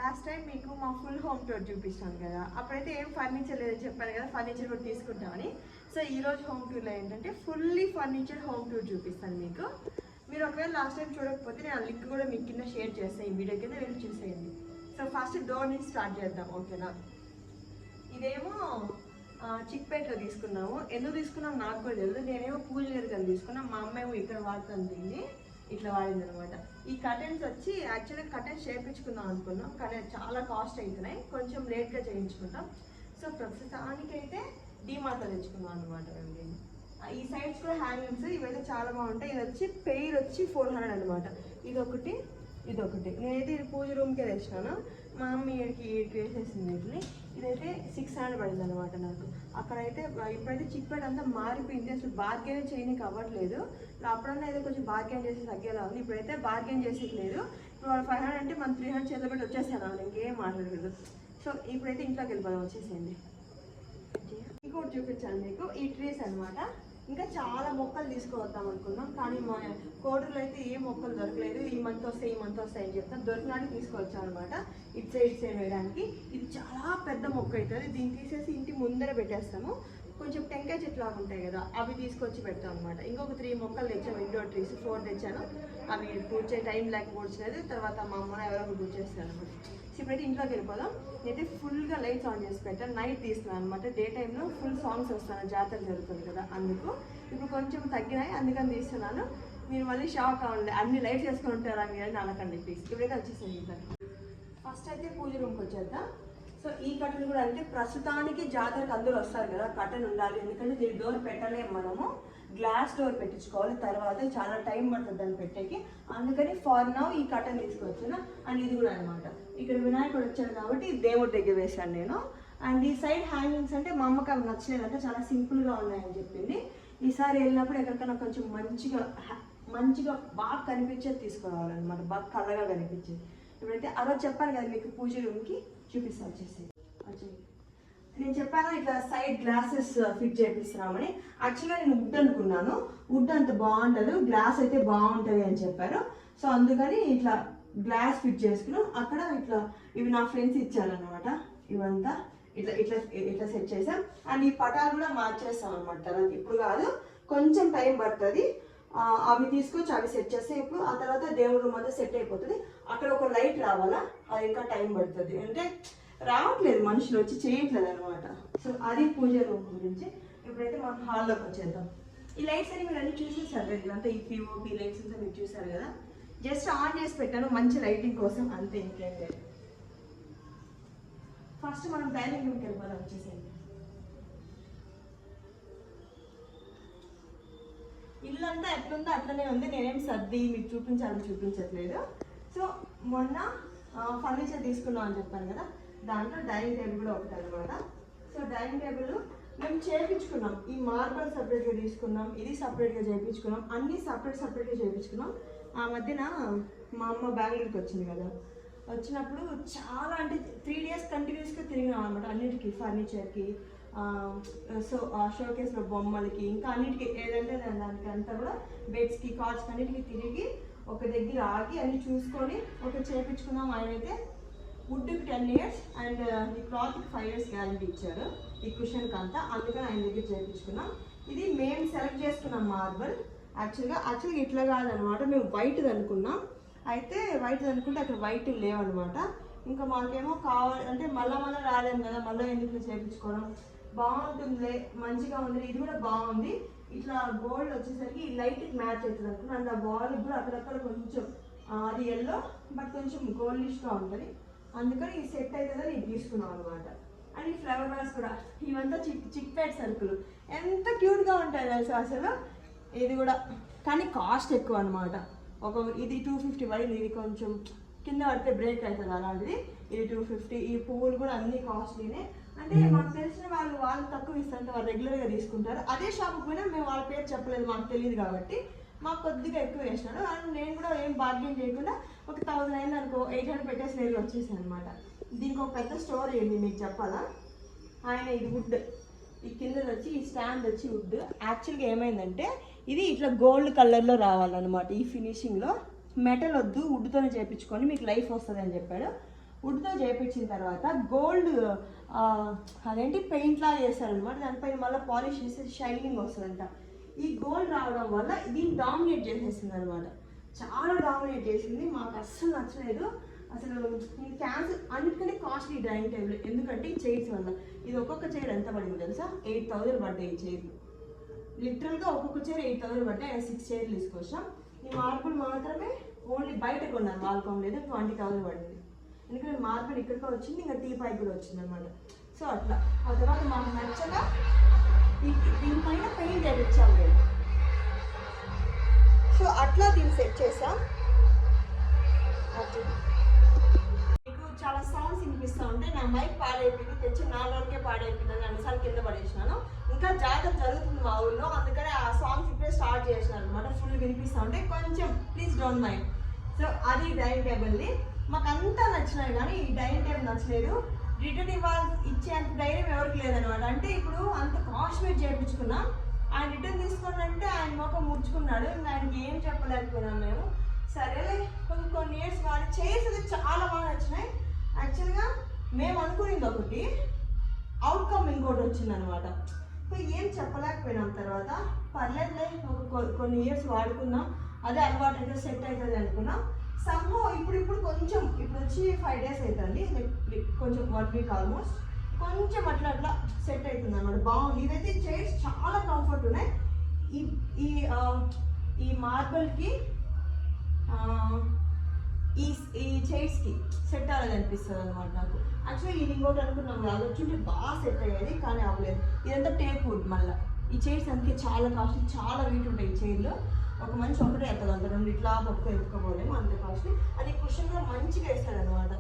Last time మీకు మా full home tour చూపిస్తాను కదా, అప్పుడైతే ఏం ఫర్నిచర్ లేదని చెప్పాను కదా, ఫర్నిచర్ కూడా తీసుకుంటామని. సో ఈరోజు హోమ్ టూర్లో ఏంటంటే ఫుల్లీ ఫర్నిచర్ హోమ్ టూర్ చూపిస్తాను మీకు. మీరు ఒకవేళ లాస్ట్ టైం చూడకపోతే నేను ఆ లింక్ కూడా మీకు కింద షేర్ చేస్తాను, ఈ వీడియో కింద వెళ్ళి చూసేయండి. సో ఫస్ట్ డోర్ నుంచి స్టార్ట్ చేద్దాం, ఓకేనా? ఇదేమో చిక్పేటలో తీసుకున్నాము. ఎందుకు తీసుకున్నాం నాకు కూడా తెలియదు. నేనేమో పూజ గదిలో తీసుకున్నాం, మా అమ్మ ఏమో ఇక్కడ వాడుతుంది, దీన్ని ఇట్లా వాడింది అనమాట. ఈ కర్టెన్స్ వచ్చి యాక్చువల్గా కర్టెన్స్ చేయించుకుందాం అనుకున్నాం, కానీ చాలా కాస్ట్ అవుతున్నాయి, కొంచెం లేట్గా చేయించుకుంటాం. సో ప్రస్తుతానికైతే డీమార్ట్లో తెచ్చుకున్నాం అనమాట మేము దీన్ని. ఈ సైడ్స్ కూడా హ్యాంగింగ్స్ ఇవైతే చాలా బాగుంటాయి. ఇది వచ్చి పెయిర్ వచ్చి 400 అనమాట. ఇదొకటి నేనైతే ఇది పూజ రూమ్కే తెచ్చినాను. మా అమ్మ ఇక్కడికి వేసేసింది వీటిని. ఇదైతే 600 పడింది అనమాట నాకు. అక్కడైతే ఇప్పుడైతే చిక్పేట అంతా మారిపోయింది, అసలు బార్గెన్ చేయడానికి అవ్వట్లేదు. అప్పుడన్నా అయితే కొంచెం బార్గెన్ చేసి తగ్గేలా ఉంది, ఇప్పుడైతే బార్గెన్ చేసేయట్లేదు. ఇప్పుడు వాళ్ళు 500 అంటే మనం 300 చేతిలో పెట్టి వచ్చేసాను, ఇంకేం మాట్లాడలేదు. సో ఇప్పుడైతే ఇంట్లోకి వెళ్ళిపోదాం, వచ్చేసేయండి. ఇంకోటి చూపించాను మీకు, ఈ ట్రీస్ అనమాట. ఇంకా చాలా మొక్కలు తీసుకువద్దాం అనుకున్నాం, కానీ మా కోటర్లో అయితే ఏ మొక్కలు దొరకలేదు. ఈ మంత్ వస్తాయి అని చెప్తాను, దొరికినానికి తీసుకొచ్చాను అనమాట. ఇటు సైడ్ వేయడానికి. ఇది చాలా పెద్ద మొక్క అవుతుంది, దీన్ని తీసేసి ఇంటి ముందర పెట్టేస్తాము. కొంచెం టెంకాయ చెట్లు లాగా ఉంటాయి కదా, అవి తీసుకొచ్చి పెడతాం అనమాట. ఇంకొక 3 మొక్కలు తెచ్చాము, ఇండోర్ ట్రీస్ 4 తెచ్చాను. అవి పూడ్చే టైం లేక పూడ్చలేదు, తర్వాత మా అమ్మ ఎవరో పూజ చేస్తారు అనమాట. ఇప్పుడైతే ఇంట్లోకి వెళ్ళిపోదాం. నేనైతే ఫుల్గా లైట్స్ ఆన్ చేసి పెట్టాను, నైట్ తీస్తున్నాను అనమాట. డే టైంలో ఫుల్ సాంగ్స్ వస్తాను, జాతర జరుగుతుంది కదా అందుకు. ఇప్పుడు కొంచెం తగ్గినాయి, అందుకని తీస్తున్నాను. మీరు మళ్ళీ షాక్ అవ్వండి, అన్ని లైట్స్ వేసుకొని ఉంటారా మీరు అని అనకండి ప్లీజ్. ఇప్పుడైతే వచ్చేసాను ఇంట్లోకి. ఫస్ట్ అయితే పూజ రూమ్కి వచ్చేద్దాం. సో ఈ కర్టన్ కూడా అంటే ప్రస్తుతానికి జాతరకు అందరూ వస్తారు కదా, కర్టన్ ఉండాలి. ఎందుకంటే దీని డోర్ పెట్టలేము మనము, గ్లాస్ డోర్ పెట్టించుకోవాలి. తర్వాత చాలా టైం పడుతుంది దాన్ని పెట్టేకి, అందుకని ఫార్ నౌ ఈ కర్టన్ తీసుకొచ్చాను. అండ్ ఇది కూడా అనమాట, ఇక్కడ వినాయకుడు వచ్చాడు కాబట్టి దేవుడి దగ్గర వేశాను నేను. అండ్ ఈ సైడ్ హ్యాంగింగ్స్ అంటే మా అమ్మకి అవి నచ్చలేదంటే, చాలా సింపుల్గా ఉన్నాయని చెప్పింది. ఈసారి వెళ్ళినప్పుడు ఎక్కడికైనా కొంచెం మంచిగా బాగా కనిపించేది తీసుకురావాలన్నమాట, బాగా కళ్ళగా కనిపించేది. ఇప్పుడైతే అలా చెప్పాను కదా మీకు, పూజ రూమ్కి చూపిస్తాను, వచ్చేసి నేను చెప్పాను ఇట్లా సైడ్ గ్లాసెస్ ఫిట్ చేపిస్తున్నామని. యాక్చువల్గా నేను వుడ్ అనుకున్నాను, వుడ్ అంత బాగుంటుంది, గ్లాస్ అయితే బాగుంటుంది అని చెప్పారు. సో అందుకని ఇట్లా గ్లాస్ ఫిట్ చేసుకున్నాం. అక్కడ ఇట్లా ఇవి నా ఫ్రెండ్స్ ఇచ్చారనమాట, ఇవంతా ఇట్లా ఇట్లా ఇట్లా సెట్ చేసాం. అండ్ ఈ పటాలు కూడా మార్చేస్తాం అనమాట, ఇప్పుడు కాదు, కొంచెం టైం పడుతుంది. అవి తీసుకొచ్చి అవి సెట్ చేస్తే ఇప్పుడు ఆ తర్వాత దేవుడి రూమ్ అంతా సెట్ అయిపోతుంది. అక్కడ ఒక లైట్ రావాలా, అది ఇంకా టైం పడుతుంది, అంటే రావట్లేదు, మనుషులు వచ్చి చేయట్లేదు అనమాట. సో అది పూజ రూమ్ గురించి. ఇప్పుడైతే మనం హాల్లోకి వచ్చేద్దాం. ఈ లైట్స్ అని మీరు అన్ని చూసేసారు కదా, ఇదంతా ఈ పిఓపి లైట్స్ అంతా మీరు చూసారు కదా, జస్ట్ ఆన్ చేసి పెట్టాను మంచి లైటింగ్ కోసం, అంతే, ఇంకేం లేదు. ఫస్ట్ మనం డైనింగ్ రూమ్కి వెళ్ళిపోదాం, వచ్చేసేయండి. ఇల్లు అంతా ఎట్లుందో అట్లనే ఉంది, నేనేం సర్ది మీకు చూపించట్లేదు. సో మొన్న ఫర్నిచర్ తీసుకున్నాం అని చెప్పాను కదా, దాంట్లో డైనింగ్ టేబుల్ కూడా ఒకటి అనమాట. సో డైనింగ్ టేబుల్ మేము చేయించుకున్నాం, ఈ మార్బల్ సపరేట్గా తీసుకున్నాం, ఇది సపరేట్గా చేయించుకున్నాం, అన్నీ సపరేట్గా చేయించుకున్నాం. ఆ మధ్యన మా అమ్మ బెంగళూరుకి వచ్చింది కదా, వచ్చినప్పుడు చాలా అంటే 3 days కంటిన్యూస్గా తిరిగినాం అనమాట, అన్నిటికీ, ఫర్నిచర్కి, సో షోకేస్లో బొమ్మలకి, ఇంకా అన్నిటికీ ఏదంటే దానికి అంతా కూడా బెడ్స్కి, కార్డ్స్కి అన్నిటికీ తిరిగి ఒక దగ్గర ఆగి అన్ని చూసుకొని ఒక చేయించుకున్నాం. ఆయన అయితే వుడ్కి 10 years అండ్ ఈ క్లాత్కి 5 years గ్యారంటీ ఇచ్చారు, ఈ కుషన్కి అంతా, అందుకని ఆయన దగ్గర చేయించుకున్నాం. ఇది మేము సెలెక్ట్ చేసుకున్నాం మార్బల్. యాక్చువల్గా ఇట్లా కాదనమాట, మేము వైట్ది అనుకున్నాం. అయితే వైట్ది అనుకుంటే అక్కడ వైట్ లేవన్నమాట. ఇంకా మాకేమో కావాలి అంటే మళ్ళీ రాలేము కదా, మళ్ళీ ఎందుకు చేయించుకోవడం, బాగుంటుంది, మంచిగా ఉంది. ఇది కూడా బాగుంది, ఇట్లా గోల్డ్ వచ్చేసరికి ఈ లైట్కి మ్యాచ్ అవుతుంది అనుకున్నాను. అండ్ ఆ బాల్ కూడా అక్కడక్కడ కొంచెం అది ఎల్లో బట్ కొంచెం గోల్డిష్గా ఉంటుంది, అందుకని ఈ సెట్ అవుతుందని ఇది తీసుకున్నాం అనమాట. అండ్ ఈ ఫ్లవర్ వాల్స్ కూడా ఇవంతా చిక్పేట్ సరుకులు, ఎంత క్యూట్గా ఉంటాయి తెలుసు అసలు. ఇది కూడా కానీ కాస్ట్ ఎక్కువ అనమాట. ఇది 250 పడింది, ఇది కొంచెం కింద పడితే బ్రేక్ అవుతుంది అలాంటిది, ఇది 250. ఈ పువ్వులు కూడా అన్ని కాస్ట్లీనే, అంటే మాకు తెలిసిన వాళ్ళు తక్కువ ఇస్తారంటే వాళ్ళు రెగ్యులర్గా తీసుకుంటారు. అదే షాప్కి పోయినా మేము వాళ్ళ పేరు చెప్పలేదు, మాకు తెలియదు కాబట్టి మాకు కొద్దిగా ఎక్కువ వేసినాడు. అండ్ నేను కూడా ఏం బార్గెన్ చేయకుండా ఒక 1000 అయింది అనుకో, 800 పెట్టేసి నేరుగా వచ్చేసాను అనమాట. దీనికి ఒక పెద్ద స్టోరీ ఏంటి మీకు చెప్పాలా. ఆయన ఇది వుడ్, ఈ కింద వచ్చి ఈ స్టాండ్ వచ్చి వుడ్. యాక్చువల్గా ఏమైందంటే ఇది ఇట్లా గోల్డ్ కలర్లో రావాలన్నమాట, ఈ ఫినిషింగ్లో. మెటల్ వద్దు, వుడ్తోనే చేయించుకొని మీకు లైఫ్ వస్తుంది అని చెప్పాడు. వుడ్తో చేయించిన తర్వాత గోల్డ్ అదేంటి పెయింట్ లాగా చేస్తారనమాట. దానిపైన మళ్ళీ పాలిష్ చేస్తే షైనింగ్ వస్తుందంట. ఈ గోల్డ్ రావడం వల్ల దీన్ని డామినేట్ చేసేసింది అనమాట. చాలా డామినేట్ చేసింది. మాకు అస్సలు నచ్చలేదు. అసలు ఈ క్యాన్సిల్ అన్నిటికంటే కాస్ట్లీ డైనింగ్ టేబుల్. ఎందుకంటే ఈ చైర్స్ వల్ల. ఇది ఒక్కొక్క చైర్ ఎంత పడింది తెలుసా? 8,000 పడ్డాయి ఈ చైర్లు. లిటరల్గా ఒక్కొక్క చైర్ 8,000 పడ్డాయి. 6 చైర్లు తీసుకొచ్చాం. ఈ మార్బుల్ మాత్రమే ఓన్లీ బయట కొన్నాను, వాల్కామ్ లేదు, 20,000 పడింది. ఎందుకంటే మార్బుల్ ఇక్కడికి వచ్చింది, ఇంకా టీ పైకి కూడా వచ్చింది అనమాట. సో అట్లా ఆ తర్వాత మాకు నచ్చగా దీనిపైన పెయింట్ వేయించాం మేము. సో అట్లా దీన్ని సెట్ చేసాం. మీకు చాలా సౌండ్స్ వినిపిస్తూ ఉంటాయి. నా మైక్ పాడైపోయింది, తెచ్చి 4 రోజులకే పాడైపోయింది. 2 సార్లు కింద పడేసినాను. ఇంకా జాగ్రత్త జరుగుతుంది మా ఊళ్ళో, అందుకని ఆ సాంగ్స్ ఇప్పుడే స్టార్ట్ చేసినాను అనమాట. ఫుల్ వినిపిస్తూ ఉంటాయి, కొంచెం ప్లీజ్ డోంట్ మైండ్. సో అది డైనింగ్ టేబుల్ది. మాకు అంతా నచ్చినాయి, కానీ ఈ డైనింగ్ టేబుల్ నచ్చలేదు. రిటర్న్ ఇచ్చేంత ధైర్యం ఎవరికి లేదనమాట. అంటే ఇప్పుడు అంత కాస్ట్మేట్ చేయించుకున్నాం, ఆయన రిటర్న్ తీసుకోవాలంటే ఆయన మొక్క ముడుచుకున్నాడు. ఇంకా ఆయనకి ఏం చెప్పలేకపోయినాం మేము. సరేలే కొన్ని ఇయర్స్ వాడి చైర్స్ అది చాలా బాగా నచ్చినాయి. యాక్చువల్గా మేము అనుకునేది ఒకటి, అవుట్కమ్ ఇంకోటి వచ్చిందనమాట. ఏం చెప్పలేకపోయినాం. తర్వాత పర్లేదులే కొన్ని ఇయర్స్ వాడుకున్నాం, అదే అలవాటు అయితే సెట్ అవుతుంది అనుకున్నాం. సమ్హౌ ఇప్పుడు కొంచెం ఇప్పుడు వచ్చి 5 days అవుతుంది, కొంచెం 1 week ఆల్మోస్ట్, కొంచెం అట్లా అట్లా సెట్ అవుతుంది అనమాట. బాగుంది. ఇదైతే చైర్స్ చాలా కంఫర్ట్ ఉన్నాయి. ఈ మార్బుల్కి ఈ చైర్స్కి సెట్ అవ్వలేదు అనిపిస్తుంది అనమాట నాకు. యాక్చువల్లీ ఇది ఇంకోటి అనుకున్నాం, అది వచ్చి బాగా సెట్ అయ్యేది, కానీ అవ్వలేదు. ఇదంతా టేక్ వుడ్. మళ్ళీ ఈ చైర్స్ అందుకే చాలా కాస్ట్లీ, చాలా వెయిట్ ఉంటాయి ఈ చైర్లో. ఒక మనిషి ఒకటే ఎత్తగలదు, 2 ఇట్లా ఎత్తుకోపోలేము, అంతే కాస్ట్లీ. అది కుషన్ కూడా మంచిగా వేస్తాడనమాట.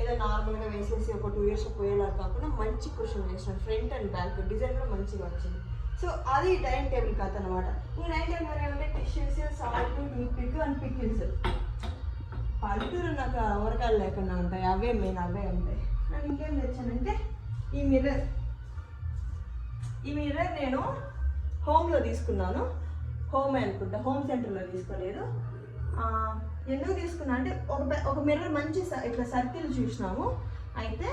ఏదో నార్మల్గా వేసేసి ఒక 2 years పోయేలా కాకుండా మంచి కుషన్ వేస్తాడు. ఫ్రంట్ అండ్ బ్యాక్ డిజైన్ కూడా మంచిగా వచ్చింది. సో అది డైనింగ్ టేబుల్ కథ అనమాట. ఈ డైనింగ్ టేబుల్ ఏమంటే tissues, salt, toothpick and pickles. పల్లెటూరు నాకు ఊరకాయలు లేకుండా ఉంటాయి, అవే మెయిన్, అవే ఉంటాయి. నేను ఇంకేం తెచ్చానంటే ఈ మిర్రర్. ఈ మిర్రర్ నేను హోమ్లో తీసుకున్నాను. హోమే అనుకుంటా, హోమ్ సెంటర్లో తీసుకోలేదు. ఎందుకు తీసుకున్నా అంటే ఒక మిర్రర్ మంచి ఇట్లా సర్కిల్ చూసినాము. అయితే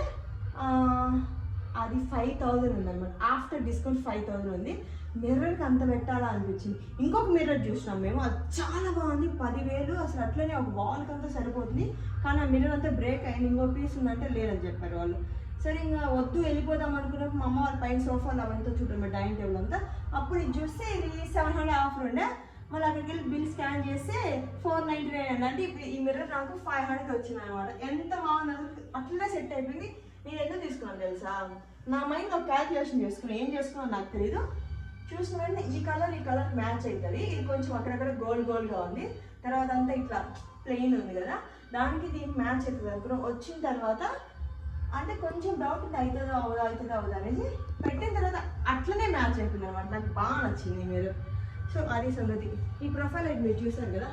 అది 5,000 ఉందన్నమాట. ఆఫ్టర్ డిస్కౌంట్ 5,000 ఉంది. మిర్రర్కి అంత పెట్టాలా అనిపించింది. ఇంకొక మిర్రర్ చూసినాం మేము, అది చాలా బాగుంది, 10,000. అసలు అట్లనే ఒక వాల్కి అంతా సరిపోతుంది. కానీ ఆ మిర్రర్ అంతా బ్రేక్ అయింది, ఇంకో పీస్ ఉందంటే లేదని చెప్పారు వాళ్ళు. సరే ఇంకా వద్దు వెళ్ళిపోదాం అనుకున్నప్పుడు మా అమ్మ వాళ్ళ పైన సోఫాలు అవంతా చూడండి, డైనింగ్ టేబుల్ అంతా. అప్పుడు ఇది చూస్తే ఇది 700 ఆఫర్ ఉండే. మళ్ళీ అక్కడికి వెళ్ళి బిల్ స్కాన్ చేస్తే 499 అండి. అంటే ఇప్పుడు ఈ మిర్రర్ నాకు 500 వచ్చింది అనమాట. ఎంత బాగుంది, అట్లనే సెట్ అయిపోయింది. నేను ఎందుకు తీసుకున్నాను తెలుసా? నా మైండ్ ఒక క్యాల్కులేషన్ చేసుకున్నాను, ఏం చేసుకున్నాను నాకు తెలీదు. చూసిన వెంటనే ఈ కలర్ మ్యాచ్ అవుతుంది. ఇది కొంచెం అక్కడక్కడ గోల్డ్గా ఉంది, తర్వాత అంతా ఇట్లా ప్లెయిన్ ఉంది కదా, దానికి దీనికి మ్యాచ్ అవుతుంది అనుకున్నాం. వచ్చిన తర్వాత అంటే కొంచెం డౌట్ ఉంది, అవుతుందా అనేది. పెట్టిన తర్వాత అట్లనే మ్యాచ్ అయిపోయింది అనమాట. నాకు బాగా నచ్చింది మీరు. సో అది సంగతి. ఈ ప్రొఫైల్ అయితే మీరు చూసారు కదా,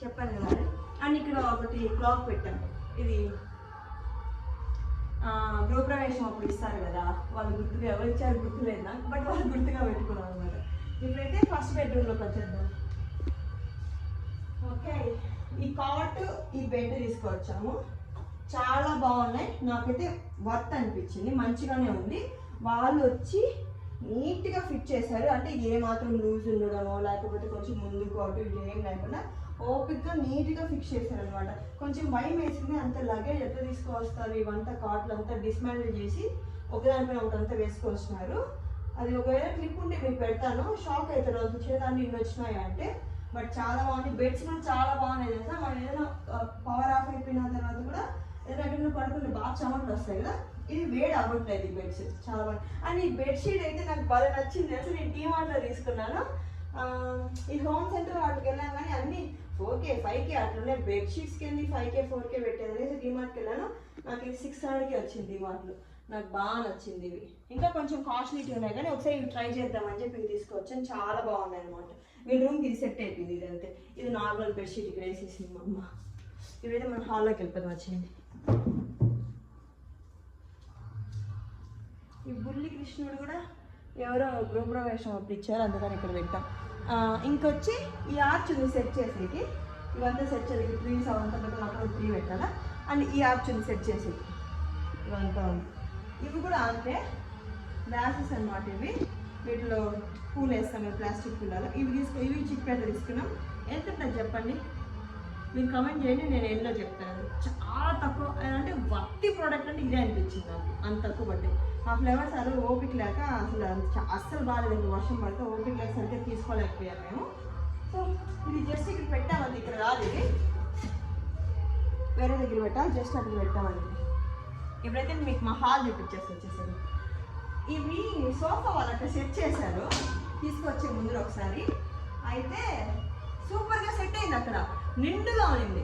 చెప్పాను కదా. అండ్ ఇక్కడ ఒకటి క్లాక్ పెట్టాను. ఇది గృహప్రవేశం అప్పుడు ఇస్తారు కదా, వాళ్ళు గుర్తుగా ఎవరు ఇచ్చారు గుర్తులేదు నాకు, బట్ వాళ్ళు గుర్తుగా పెట్టుకున్నాను అనమాట. ఇప్పుడైతే ఫస్ట్ బెడ్రూమ్లోకి వచ్చేద్దాం. ఓకే, ఈ కాట్, ఈ బెడ్ తీసుకొచ్చాము. చాలా బాగున్నాయి, నాకైతే వర్త్ అనిపించింది, మంచిగానే ఉంది. వాళ్ళు వచ్చి నీట్గా ఫిట్ చేశారు. అంటే ఏ మాత్రం లూజ్ ఉండడమో లేకపోతే కొంచెం ముందుకు అటు ఇటు ఏం లేకుండా ఓపిక్గా నీట్గా ఫిక్స్ చేశారనమాట. కొంచెం భయం వేసింది, అంత లగేజ్ ఎట్లా తీసుకువస్తారు, ఇవంతా కార్ట్లు అంతా డిస్మాండిల్ చేసి ఒకదానిపైన ఒకటంతా వేసుకొచ్చినారు. అది ఒకవేళ క్లిప్ ఉంటే మీకు పెడతాను, షాక్ అవుతారు వాళ్ళు చేదాన్ని ఇన్ని వచ్చినాయి అంటే. బట్ చాలా బాగుంది. బెడ్స్ కూడా చాలా బాగున్నాయి తెలుసా. మనం ఏదైనా పవర్ ఆఫ్ అయిపోయిన తర్వాత కూడా ఏదైనా ఎక్కడ పడుకుంటే బాగా చెమటలు వస్తాయి కదా, ఇది వేడి అవ్వట్లేదు. ఈ బెడ్స్ చాలా బాగుంది. అండ్ ఈ బెడ్షీట్ అయితే నాకు బాగా నచ్చింది తెలుసు. నేను డీమార్ట్లో తీసుకున్నాను. ఈ హోమ్ సెంటర్ వాటికి వెళ్ళాం కానీ అన్నీ 4K 5K అట్లనే. బెడ్షీట్స్కి వెళ్ళి 5K 4K పెట్టేది అనేది డీమార్ట్కి వెళ్ళాను. నాకు ఇది 600కి వచ్చింది డీమార్ట్లో. నాకు బాగా నచ్చింది. ఇవి ఇంకా కొంచెం కాస్ట్లీటీ ఉన్నాయి కానీ ఒకసారి ఇవి ట్రై చేద్దామని చెప్పి ఇవి తీసుకొచ్చాను. చాలా బాగున్నాయి అనమాట. మీ రూమ్కి ఇది సెట్ అయిపోయింది. ఇది అంతే, ఇది నార్మల్ బెడ్షీట్ ఇక్కడ వేసేసింది మా అమ్మ. ఇవైతే మన హాల్లోకి వెళ్ళిపోతాం. వచ్చింది ఈ బుల్లి కృష్ణుడు కూడా ఎవరో గృహప్రవేశం అప్పుడు ఇచ్చారు, అందుకని ఇక్కడ పెట్టాం. ఇంకొచ్చి ఈ ఆర్చ్ ఉంది సెట్ చేసేకి. ఇవంతా సెట్ చేసి 3 అవంతా అక్కడ 3 పెట్టాలా. అండ్ ఈ ఆప్షన్ సెట్ చేసి ఇవంతా ఉంది. ఇవి కూడా అంతే గ్లాసెస్ అనమాట. ఇవి వీటిలో పూలు వేస్తాం ప్లాస్టిక్ పూలలో. ఇవి చిక్పేట తీసుకున్నాం. ఎంత ఉంటుంది చెప్పండి, మీరు కమెంట్ చేయండి, నేను ఎన్నో చెప్తాను. చాలా తక్కువ అంటే వట్టి ప్రోడక్ట్ అంటే ఇదే అనిపించింది నాకు, అంత తక్కువ పట్టే. ఆ ఫ్లేవర్స్ అసలు ఓపిక లేక అస్సలు బాగాలేదు. వర్షం పడితే ఓపిక లేక సరిగ్గా తీసుకోలేకపోయాము మేము. సో ఇది జస్ట్ ఇక్కడ పెట్టామండి, ఇక్కడ కాదు ఇది వేరే దగ్గర పెట్టాలి, జస్ట్ అక్కడ పెట్టామండి. ఇప్పుడైతే మీకు మా హాల్ వచ్చేసారు. ఇవి సోఫా వాళ్ళు అక్కడ సెట్ చేశారు తీసుకొచ్చే ముందు ఒకసారి. అయితే సూపర్గా సెట్ అయింది, అక్కడ నిండుగా ఉంది.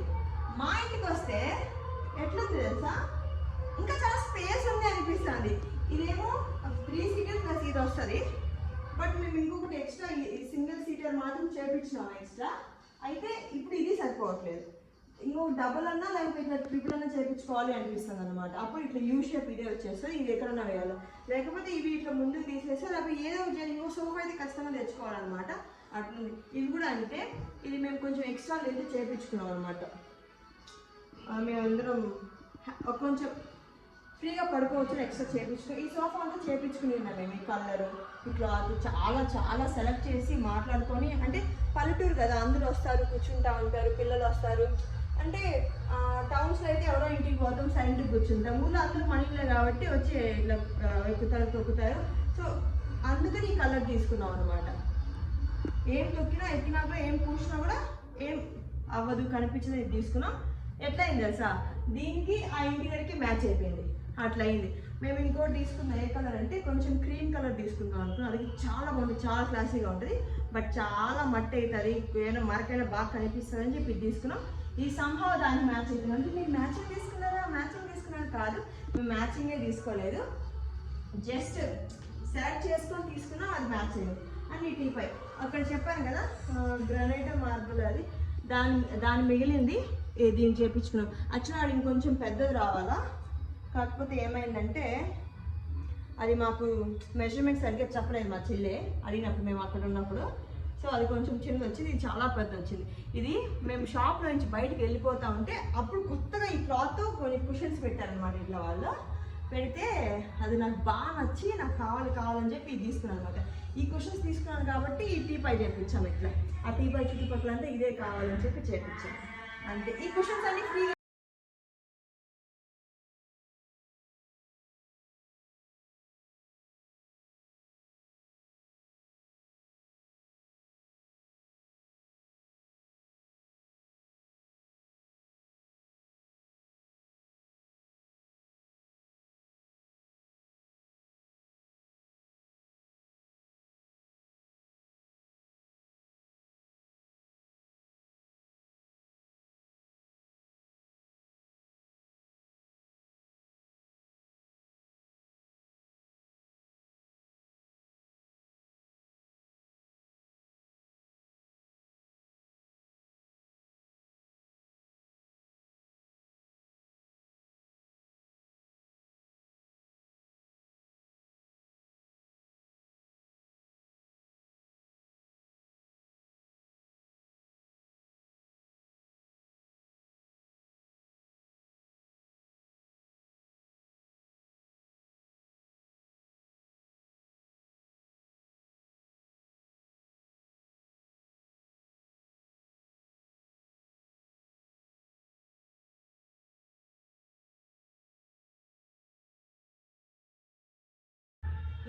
మా ఇంటికి వస్తే ఎట్లుంది తెలుసా, ఇంకా చాలా స్పేస్ ఉంది అనిపిస్తుంది. ఇదేమో 3 సీటర్ ప్లస్ ఇది వస్తుంది. బట్ మేము ఇంకొకటి ఎక్స్ట్రా సింగిల్ సీటర్ మాత్రం చేపించినాము ఎక్స్ట్రా. అయితే ఇప్పుడు ఇది సరిపోవట్లేదు, ఇంకొక డబుల్ అన్నా లేకపోతే ఇట్లా ట్రిపుల్ అన్నా చేయించుకోవాలి అనిపిస్తుంది అనమాట. అప్పుడు ఇట్లా యూ షేప్ ఇదే వచ్చేస్తుంది, ఇది ఎక్కడన్నా వేయాలి. లేకపోతే ఇవి ఇట్లా ముందుకు తీసేస్తే లేకపోతే ఏదో ఇంకో సోఫా అయితే ఖచ్చితంగా తెచ్చుకోవాలన్నమాట. అట్లుంది. ఇది కూడా అంటే ఇది మేము కొంచెం ఎక్స్ట్రా లెంత్ చేయించుకున్నాం అనమాట. మేమందరం కొంచెం ఫ్రీగా పడుకోవచ్చు ఎక్స్ట్రా చేయించుకో. ఈ సోఫా అంతా చేయించుకుని ఉన్నాం మేము. ఈ కలరు ఈ క్లాత్ చాలా చాలా సెలెక్ట్ చేసి మాట్లాడుకొని, అంటే పల్లెటూరు కదా, అందరూ వస్తారు కూర్చుంటా ఉంటారు, పిల్లలు వస్తారు. అంటే టౌన్స్లో అయితే ఎవరో ఇంటికి పోతాం సైలెంట్గా కూర్చుంటాం. ఊళ్ళో అందరూ మనీలే కాబట్టి వచ్చి ఇట్లా ఎక్కుతారు తొక్కుతారు. సో అందుకని ఈ కలర్ తీసుకున్నాం అనమాట. ఏం తొక్కినా ఎక్కినా కూడా ఏం పూసినా కూడా ఏం అవ్వదు, కనిపించింది తీసుకున్నాం. ఎట్లా అయింది తెలుసా, దీనికి ఆ ఇంటీరియర్కి మ్యాచ్ అయిపోయింది, అట్లా అయింది. మేము ఇంకోటి తీసుకున్నాం ఏ కలర్ అంటే కొంచెం క్రీమ్ కలర్ తీసుకుందాం అనుకున్నాం. అది చాలా బాగుంటుంది, చాలా క్లాసీగా ఉంటుంది. బట్ చాలా మట్టి అవుతుంది, ఏమైనా మరకైనా బాగా కనిపిస్తుంది అని చెప్పి తీసుకున్నాం. ఈ సంభవ దాన్ని మ్యాచ్ అవుతుంది. అంటే మీరు మ్యాచింగ్ తీసుకున్నారా కాదు, మేము మ్యాచింగే తీసుకోలేదు, జస్ట్ సెలెక్ట్ చేసుకొని తీసుకున్నాం, అది మ్యాచ్ అయ్యింది. అండ్ ఈ టీపై అక్కడ చెప్పాను కదా గ్రానైట్ మార్బుల్, అది దాని మిగిలింది దీన్ని చేయించుకున్నాం. యాక్చువల్లీ అది ఇంకొంచెం పెద్దది రావాలా, కాకపోతే ఏమైందంటే అది మాకు మెజర్మెంట్ సరిగ్గా చెప్పలేదు మా చెల్లె అడిగినప్పుడు మేము అక్కడ ఉన్నప్పుడు. సో అది కొంచెం చిన్నది వచ్చింది, ఇది చాలా పెద్ద వచ్చింది. ఇది మేము షాప్లో నుంచి బయటకు వెళ్ళిపోతా ఉంటే అప్పుడు కొత్తగా ఈ క్లాత్ కొన్ని కుషన్స్ పెట్టారనమాట. ఇట్లా వాళ్ళు పెడితే అది నాకు బాగా నచ్చి నాకు కావాలని చెప్పి ఇది తీసుకున్నాను అనమాట. ఈ కుషన్స్ తీసుకున్నాను కాబట్టి ఈ టీపై చేయించాము. ఇట్లా ఆ టీపై చుట్టుపక్కల అంతా ఇదే కావాలని చెప్పి చేయించాము అంతే. ఈ కుషన్స్ అన్ని ఫ్రీ.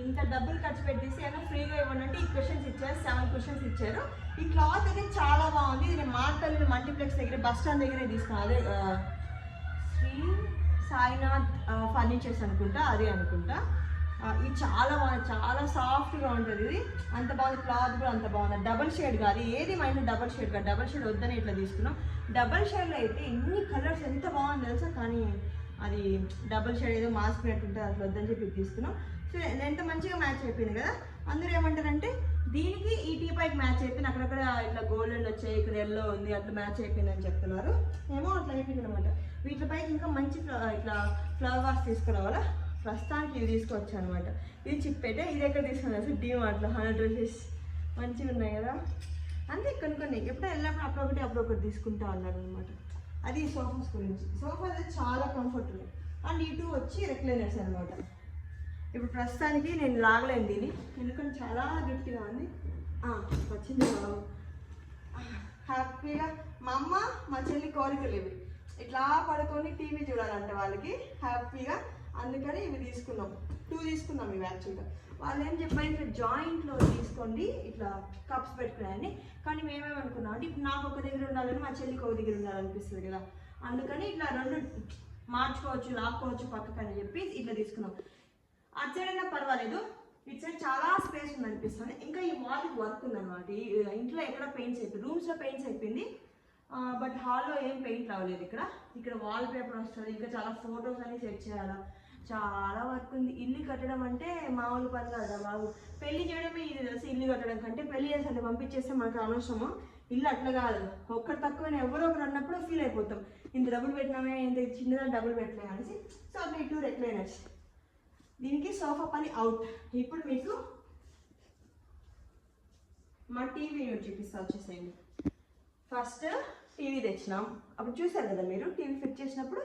ఇంత డబ్బులు ఖర్చు పెట్టేసి ఏమైనా ఫ్రీగా ఇవ్వండి అంటే ఈ క్వశ్చన్స్ ఇచ్చారు, 7 క్వశ్చన్స్ ఇచ్చారు. ఈ క్లాత్ అయితే చాలా బాగుంది. ఇది నేను మార్టల్ మల్టీప్లెక్స్ దగ్గర బస్ స్టాండ్ దగ్గరే తీసుకున్నాను. అదే శ్రీ సాయినాథ్ ఫర్నిచర్స్ అనుకుంటా, అదే అనుకుంటా. ఇది చాలా బాగుంది, చాలా సాఫ్ట్గా ఉంటుంది. ఇది అంత బాగుంది, క్లాత్ కూడా అంత బాగుంది. డబల్ షేడ్ కాదు, ఏది మైండ్ డబల్ షేడ్ కాదు. డబల్ షేడ్ వద్దని ఇట్లా తీసుకున్నాం. డబల్ షేడ్లో అయితే ఇన్ని కలర్స్ ఎంత బాగుంది తెలుసా, కానీ అది డబల్ షేడ్ ఏదో మాసిపోయినట్టుంటుంది, అట్లా వద్దని చెప్పి తీసుకున్నాం. సో ఎంత మంచిగా మ్యాచ్ అయిపోయింది కదా. అందరూ ఏమంటారంటే దీనికి ఈ టీపైకి మ్యాచ్ అయిపోయింది, అక్కడక్కడ ఇట్లా గోల్డెన్ వచ్చాయి, ఇక్కడ ఎల్లో ఉంది, అట్లా మ్యాచ్ అయిపోయిందని చెప్తున్నారు. ఏమో అట్లా అయిపోయింది అనమాట. వీటిపైకి ఇంకా మంచి ఇట్లా ఫ్లవర్ వాష్ తీసుకురావాలా. ప్రస్తుతానికి ఇవి తీసుకోవచ్చు అనమాట. ఇది చిప్పేటే. ఇది ఎక్కడ తీసుకున్నారు డీమార్ట్లో 100 డ్రెస్సెస్ మంచిగా ఉన్నాయి కదా. అంతే కొన్ని ఎప్పుడో వెళ్ళినప్పుడు అప్పుడొకటి తీసుకుంటా ఉన్నారు అనమాట. అది సోఫాస్ గురించి. సోఫా అయితే చాలా కంఫర్ట్ ఉంది. అండ్ ఇటు వచ్చి రెక్లైనర్స్ అనమాట. ఇప్పుడు ప్రస్తుతానికి నేను లాగలేను దీన్ని, ఎందుకంటే చాలా గట్టిగా ఉంది. వచ్చింది బాబు. హ్యాపీగా మా అమ్మ మా చెల్లి కోరికలు ఇవి, ఇట్లా పడుకొని టీవీ చూడాలంట వాళ్ళకి హ్యాపీగా. అందుకని ఇవి తీసుకున్నాం, 2 తీసుకున్నాం ఇవి. యాక్చువల్గా వాళ్ళు ఏం చెప్పారు, ఇట్లా జాయింట్లో తీసుకోండి ఇట్లా కప్స్ పెట్టుకున్నాయని. కానీ మేమేమనుకున్నాం అంటే ఇప్పుడు నాకు ఒక దగ్గర ఉండాలని మా చెల్లికి ఒక దగ్గర ఉండాలనిపిస్తుంది కదా, అందుకని ఇట్లా 2 మార్చుకోవచ్చు, లాక్కోవచ్చు పక్కకని చెప్పి ఇట్లా తీసుకున్నాం. అటు సైడ్ అయినా పర్వాలేదు, ఇటు సైడ్ చాలా స్పేస్ ఉంది అనిపిస్తుంది. ఇంకా ఈ వాల్కి వర్క్ ఉందన్నమాట. ఈ ఇంట్లో ఎక్కడ పెయింట్స్ అయిపోయింది, రూమ్స్లో పెయింట్స్ అయిపోయింది, బట్ హాల్లో ఏం పెయింట్ రావలేదు. ఇక్కడ వాల్ పేపర్ వస్తుంది, ఇంకా చాలా ఫొటోస్ అని సెట్ చేయాలా, చాలా వర్క్ ఉంది. ఇల్లు కట్టడం అంటే మామూలు పని కాదా బాబు. పెళ్లి చేయడమే ఇది తెలుసు, ఇల్లు కట్టడం కంటే పెళ్లి చేసి పంపించేస్తే మనకు అనవసరము. ఇల్లు అట్లా కాదు, ఒక్కటి తక్కువైనా ఎవరో ఒకరు అన్నప్పుడు ఫీల్ అయిపోతాం, ఇంత డబ్బులు పెట్టినామే, ఇంత చిన్నదా డబ్బులు పెట్టలే అనేసి. సో అట్లా 2 రెక్లైనర్స్. దీనికి సోఫా పని అవుట్. ఇప్పుడు మీకు మా టీవీ యూనిట్ చూపిస్తా, వచ్చేసేయండి. ఫస్ట్ టీవీ తెచ్చినాం, అప్పుడు చూసారు కదా మీరు, టీవీ ఫిట్ చేసినప్పుడు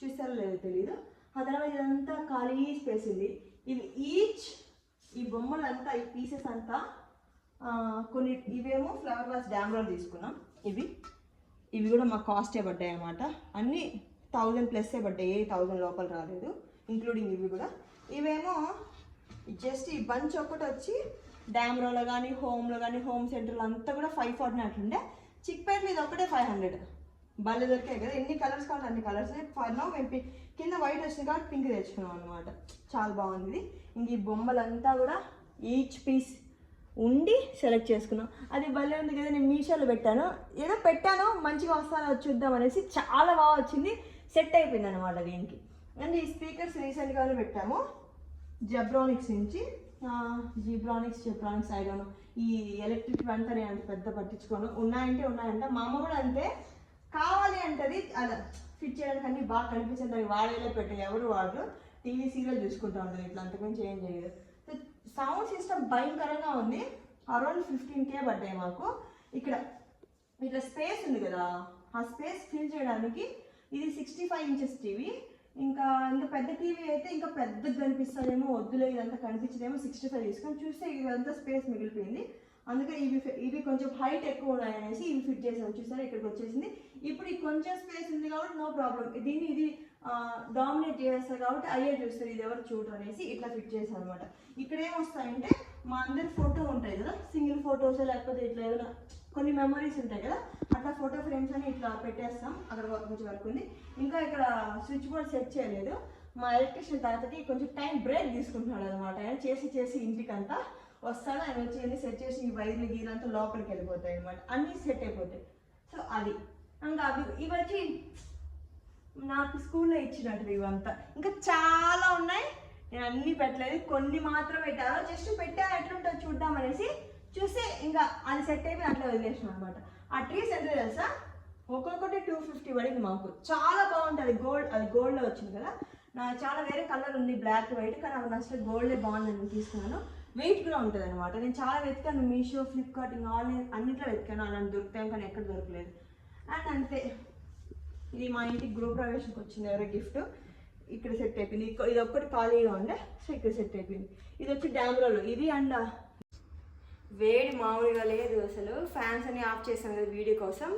చూసారో లేదో తెలియదు. ఆ తర్వాత ఇదంతా ఖాళీ స్పేస్ ఉంది. ఇవి ఈ బొమ్మలంతా, ఈ పీసెస్ అంతా కొన్ని, ఇవేమో ఫ్లవర్ వాస్ డ్యామ్లో తీసుకున్నాం. ఇవి కూడా మా కాస్టే పడ్డాయి అన్నమాట. అన్నీ 1000+ పడ్డాయి, 1000 లోపల రాలేదు, ఇంక్లూడింగ్ ఇవి కూడా. ఇవేమో జస్ట్ ఈ బంచ్ ఒకటి వచ్చి డ్యామ్రోలో కానీ హోమ్లో కానీ హోమ్ సెంటర్లో అంతా కూడా 540 అట్లుండే. చిక్పేటలో ఇది ఒకటే 500. భలే దొరికాయి కదా, ఎన్ని కలర్స్ కావాలి అన్ని కలర్స్. ఫైనల్ మేము కింద వైట్ వచ్చింది కాబట్టి పింక్ తెచ్చుకున్నాం అనమాట. చాలా బాగుంది. ఇంక ఈ బొమ్మలంతా కూడా ఈచ్ పీస్ ఉండి సెలెక్ట్ చేసుకున్నాం. అది భలే ఉంది కదా, నేను మీషోలో పెట్టాను మంచిగా వస్తానో చూద్దాం అనేసి. చాలా బాగా వచ్చింది, సెట్ అయిపోయింది అనమాట దీనికి. అండ్ ఈ స్పీకర్స్ రీసెంట్గానే పెట్టాము జెబ్రానిక్స్ నుంచి. జెబ్రానిక్స్ ఐడోను. ఈ ఎలక్ట్రిక్ అంతా నేను అంత పెద్ద పట్టించుకోను, ఉన్నాయంట. మా అమ్మ కూడా అంతే, కావాలి అంటది. అలా ఫిట్ చేయడానికి అన్ని బాగా కనిపించింది, అవి వాడేలా పెట్టి ఎవరు వాడరు, టీవీ సీరియల్ చూసుకుంటూ ఉంటారు, ఇట్లా అంతకుమించి ఏం చేయదు. సౌండ్ సిస్టమ్ భయంకరంగా ఉంది. అరౌండ్ 15K పడ్డాయి మాకు. ఇక్కడ ఇట్లా స్పేస్ ఉంది కదా, ఆ స్పేస్ ఫిల్ చేయడానికి ఇది 65 ఇంచెస్ టీవీ. ఇంకా పెద్ద టీవీ అయితే ఇంకా పెద్దగా కనిపిస్తుందేమో, వద్దులే ఇదంతా కనిపించదేమో, 65 తీసుకొని చూస్తే ఇదంతా స్పేస్ మిగిలిపోయింది. అందుకని ఇవి కొంచెం హైట్ ఎక్కువ ఉన్నాయనేసి ఇవి ఫిట్ చేసాం. చూసారా ఇక్కడికి వచ్చేసింది. ఇప్పుడు కొంచెం స్పేస్ ఉంది కాబట్టి నో ప్రాబ్లం, ఇది డామినేట్ చేస్తారు కాబట్టి అయ్యే చూస్తారు, ఇది ఎవరు చూడరు అనేసి ఇట్లా ఫిట్ చేసాం అనమాట. ఇక్కడ ఏమొస్తాయంటే మా అందరి ఫోటో ఉంటాయి కదా, సింగిల్ ఫొటోస్ లేకపోతే ఇట్లా ఏదైనా కొన్ని మెమరీస్ ఉంటాయి కదా, అట్లా ఫోటో ఫ్రేమ్స్ అని ఇట్లా పెట్టేస్తాం. అక్కడ కొంచెం వర్క్ ఉంది. ఇంకా ఇక్కడ స్విచ్ బోర్డ్ సెట్ చేయలేదు. మా ఎలక్ట్రీషియన్ తాతకి కొంచెం టైం బ్రేక్ తీసుకుంటున్నాడు అనమాట. ఆయన చేసి ఇంటికంతా వస్తాడు, ఆయన వచ్చి అన్ని సెట్ చేసి ఈ వైర్లు గీరంతా లోపలికి వెళ్ళిపోతాయి అనమాట, అన్నీ సెట్ అయిపోతాయి. సో అది ఇంకా ఇవి వచ్చి నాకు స్కూల్లో ఇచ్చినట్టు ఇవంతా. ఇంకా చాలా ఉన్నాయి, నేను అన్నీ పెట్టలేదు, కొన్ని మాత్రం పెట్టాను. జస్ట్ పెట్టాను ఎట్లుంటుందో చూద్దాం అనేసి చూసి ఇంకా అది సెట్ అయిపోయి అట్లా వదిలేసాను అనమాట. ఆ ట్రీస్ ఎంత తెలుసా, ఒక్కొక్కటి 250 పడింది మాకు. చాలా బాగుంటుంది, గోల్డ్లో వచ్చింది కదా. నాకు చాలా వేరే కలర్ ఉంది, బ్లాక్ వైట్, కానీ అవి నచ్చలేదు, గోల్డే బాగుందని తీసుకున్నాను. వెయిట్ కూడా ఉంటుంది అనమాట. నేను చాలా వెతికాను, మీషో, ఫ్లిప్కార్ట్, ఇంకా ఆన్లైన్ అన్నింటిలో వెతికాను, అలాంటి దొరుకుతాను కానీ ఎక్కడ దొరకలేదు. అండ్ అంతే, ఇది మా ఇంటికి గృహప్రవేశంకి వచ్చింది ఎవరో గిఫ్ట్. ఇక్కడ సెట్ అయిపోయింది. ఇది ఒక్కటి ఖాళీగా ఉండే, సో ఇక్కడ సెట్ అయిపోయింది. ఇది వచ్చి డ్యామ్రోలో ఇది. అండ్ వేడి మామూలుగా లేదు అసలు. ఫ్యాన్స్ అన్ని ఆఫ్ చేసాను కదా వీడియో కోసం,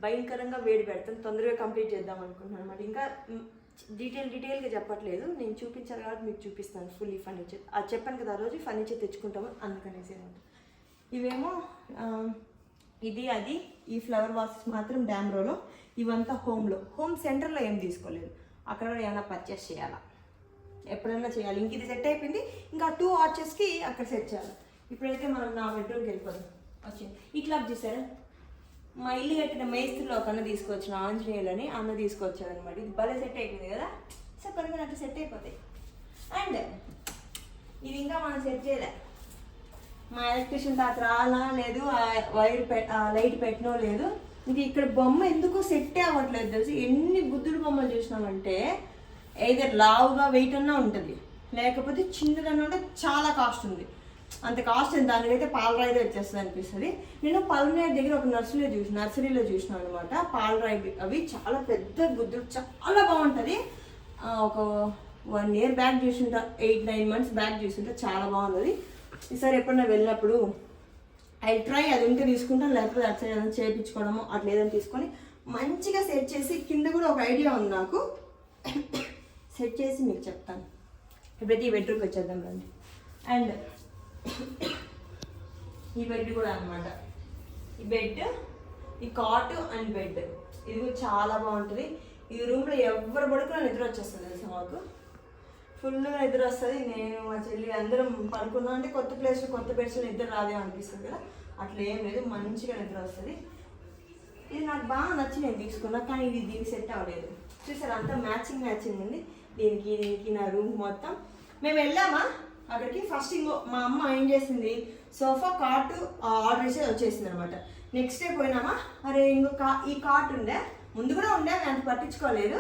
భయంకరంగా వేడి పెడతాను. తొందరగా కంప్లీట్ చేద్దాం అనుకుంటున్నాను అనమాట. ఇంకా డీటెయిల్గా చెప్పట్లేదు, నేను చూపించాను కాబట్టి మీకు చూపిస్తాను ఫుల్లీ ఫర్నిచర్. అది చెప్పాను కదా ఆ రోజు ఫర్నిచర్ తెచ్చుకుంటాము అందుకనేసి అనమాట. ఇవేమో అది ఈ ఫ్లవర్ వాసెస్ మాత్రం డ్యామ్రోలో, ఇవంతా హోమ్ సెంటర్లో ఏం తీసుకోలేదు. అక్కడ కూడా ఏమైనా పర్చేస్ చేయాలా, ఎప్పుడైనా చేయాలి. ఇంక ఇది సెట్ అయిపోయింది, ఇంకా 2 ఆర్చెస్కి అక్కడ సెట్ చేయాలి. ఇప్పుడైతే మనం నా బెడ్రూమ్కి వెళ్ళిపోదాం. వచ్చింది ఈ క్లాక్ చూసారా, మా ఇల్లు కట్టిన మేస్త్రిలో ఒక అన్న తీసుకొచ్చిన ఆంజనేయులని అన్న తీసుకొచ్చాడు అనమాట. ఇది భలే సెట్ అయిపోయింది కదా, సో కొన్ని అట్లా సెట్ అయిపోతాయి. అండ్ ఇది ఇంకా మనం సెట్ చేయలే, మా ఎలక్ట్రీషియన్ తాత రాలా లేదు, లైట్ పెట్టనో లేదు. ఇంక ఇక్కడ బొమ్మ ఎందుకో సెట్టే అవ్వట్లేదు తెలుసు. ఎన్ని బుద్ధుడు బొమ్మలు చూసినామంటే ఏదైనా లావుగా వెయిట్ అన్నా ఉంటుంది, లేకపోతే చిన్నదన్నా ఉంటే చాలా కాస్ట్ ఉంది. అంత కాస్ట్ ఎంత, దానికైతే పాలరాయిదే వచ్చేస్తుంది అనిపిస్తుంది. నేను పల్మనేర్ దగ్గర ఒక నర్సరీలో చూసినాను అనమాట పాలరాయి. అవి చాలా పెద్ద గుద్దులు, చాలా బాగుంటుంది. ఒక 1 year బ్యాక్ చూసింటా, 8-9 months బ్యాక్ చూసింటా, చాలా బాగుంది. ఈసారి ఎప్పుడన్నా వెళ్ళినప్పుడు ఐ ట్రై, అది ఉంటే తీసుకుంటాను, లేకపోతే అట్లా ఏదైనా చేయించుకోవడము అట్లా ఏదైనా తీసుకొని మంచిగా సెట్ చేసి, కింద కూడా ఒక ఐడియా ఉంది నాకు, సెట్ చేసి మీకు చెప్తాను. ఇప్పుడైతే ఈ బెడ్రూమ్కి వచ్చేద్దాం రండి. అండ్ ఈ బెడ్ కూడా అనమాట, ఈ బెడ్, ఈ కాట్ అండ్ బెడ్, ఇది కూడా చాలా బాగుంటుంది. ఈ రూమ్లో ఎవరు పడుకున్నా నిద్ర వచ్చేస్తుంది తెలుసా, మాకు ఫుల్గా నిద్ర వస్తుంది. నేను మా చెల్లి అందరం పడుకున్నాం అంటే కొత్త ప్లేస్లో కొత్త బెడ్స్లో నిద్ర రాదే అనిపిస్తుంది కదా, అట్లా ఏం లేదు, మంచిగా నిద్ర వస్తుంది. ఇది నాకు బాగా నచ్చి నేను తీసుకున్నా, కానీ ఇది దీనికి సెట్ అవ్వలేదు. చూసారు అంతా మ్యాచింగ్ ఉంది దీనికి నా రూమ్ మొత్తం. మేము వెళ్ళామా అక్కడికి, ఫస్ట్ ఇంకో మా అమ్మ ఏం చేసింది, సోఫా కాట్ ఆర్డర్ చేసి వచ్చేసింది అనమాట. నెక్స్ట్ డే పోయినామా, అరే ఈ కాట్ ఉండే, ముందు కూడా ఉండే, నేను అంత పట్టించుకోలేదు.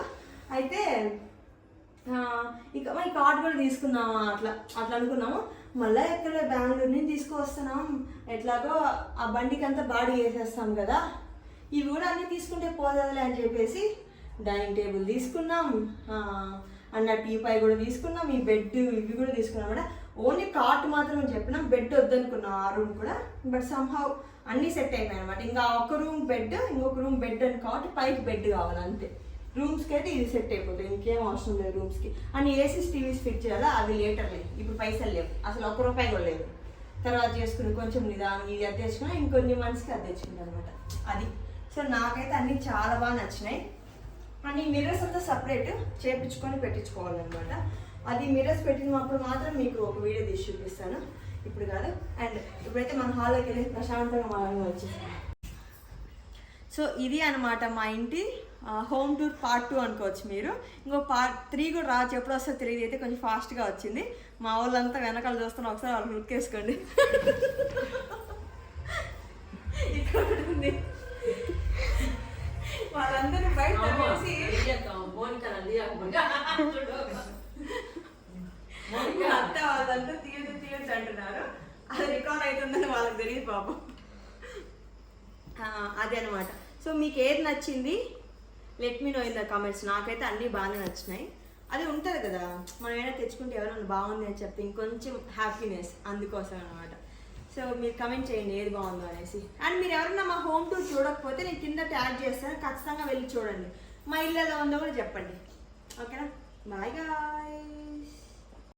అయితే ఇక ఈ కాట్ కూడా తీసుకున్నామా, అట్లా అనుకున్నాము. మళ్ళీ ఎక్కడ బెంగళూరు నుంచి తీసుకువస్తున్నాం, ఎట్లాగో ఆ బండికి అంతా బాడీ వేసేస్తాం కదా, ఇవి కూడా అన్నీ తీసుకుంటే పోదలే అని చెప్పేసి డైనింగ్ టేబుల్ తీసుకున్నాం, అన్న టీపై కూడా తీసుకున్నాం, ఈ బెడ్ ఇవి కూడా తీసుకున్నాం అన్నమాట. ఓన్లీ కాట్ మాత్రం చెప్పినాం, బెడ్ వద్దనుకున్నాం ఆ రూమ్ కూడా. బట్ సమ్హౌ అన్నీ సెట్ అయిపోయాయి అనమాట. ఇంకా ఒక రూమ్ బెడ్, ఇంకొక రూమ్ బెడ్ అని కాట్, పైకి బెడ్ కావాలి అంతే. రూమ్స్కి అయితే ఇది సెట్ అయిపోతుంది, ఇంకేం అవసరం లేదు రూమ్స్కి. అని ఏసీస్ టీవీస్ ఫిట్ చేయాలా, అవి లేటర్ లేదు, ఇప్పుడు పైసలు లేవు, అసలు ₹1 కూడా లేదు. తర్వాత చేసుకుని కొంచెం నిదానం ఇది అది తెచ్చుకున్నా, ఇంకొన్ని మంత్స్కి అది తెచ్చుకుంటాను అనమాట. అది సో నాకైతే అన్నీ చాలా బాగా నచ్చినాయి. అండ్ ఈ మిర్రర్స్ అంతా సపరేట్ చేయించుకొని పెట్టించుకోవాలన్నమాట. అది మిర్రర్స్ పెట్టినప్పుడు మాత్రం మీకు ఒక వీడియో తీసి చూపిస్తాను, ఇప్పుడు కాదు. అండ్ ఇప్పుడైతే మన హాల్లోకి వెళ్ళి ప్రశాంతంగా మనం వచ్చేసాం. సో ఇది అనమాట మా ఇంటి హోమ్ టూర్ పార్ట్ 2 అనుకోవచ్చు మీరు. ఇంకో పార్ట్ 3 కూడా రావచ్చు, ఎప్పుడు వస్తే తెలియదు. అయితే కొంచెం ఫాస్ట్గా వచ్చింది. మా వాళ్ళంతా వెనకాల చూస్తున్నా, ఒకసారి వాళ్ళు లుక్ వేసుకోండి. ఇక్కడ ఉంది, వాళ్ళందరూ బయట అంతా వాళ్ళంతా తీయద్దు అంటున్నారు. అది రికార్డ్ అవుతుందని వాళ్ళకి తెలియదు పాపం. అదే అనమాట. సో మీకు ఏది నచ్చింది let me know in the comments. నాకైతే అన్నీ బాగానే నచ్చినాయి. అది ఉంటుంది కదా, మనం ఏదైనా తెచ్చుకుంటే ఎవరైనా బాగుంది అని చెప్తే ఇంకొంచెం హ్యాపీనెస్, అందుకోసం అనమాట. సో మీరు కమెంట్ చేయండి ఏది బాగుందో అనేసి. అండ్ మీరు ఎవరైనా మా హోమ్ టూర్ చూడకపోతే నేను కింద ట్యాగ్ చేస్తాను, ఖచ్చితంగా వెళ్ళి చూడండి. మా ఇల్లు ఎలా ఉందో కూడా చెప్పండి. ఓకేనా, బాయ్ గాయ్.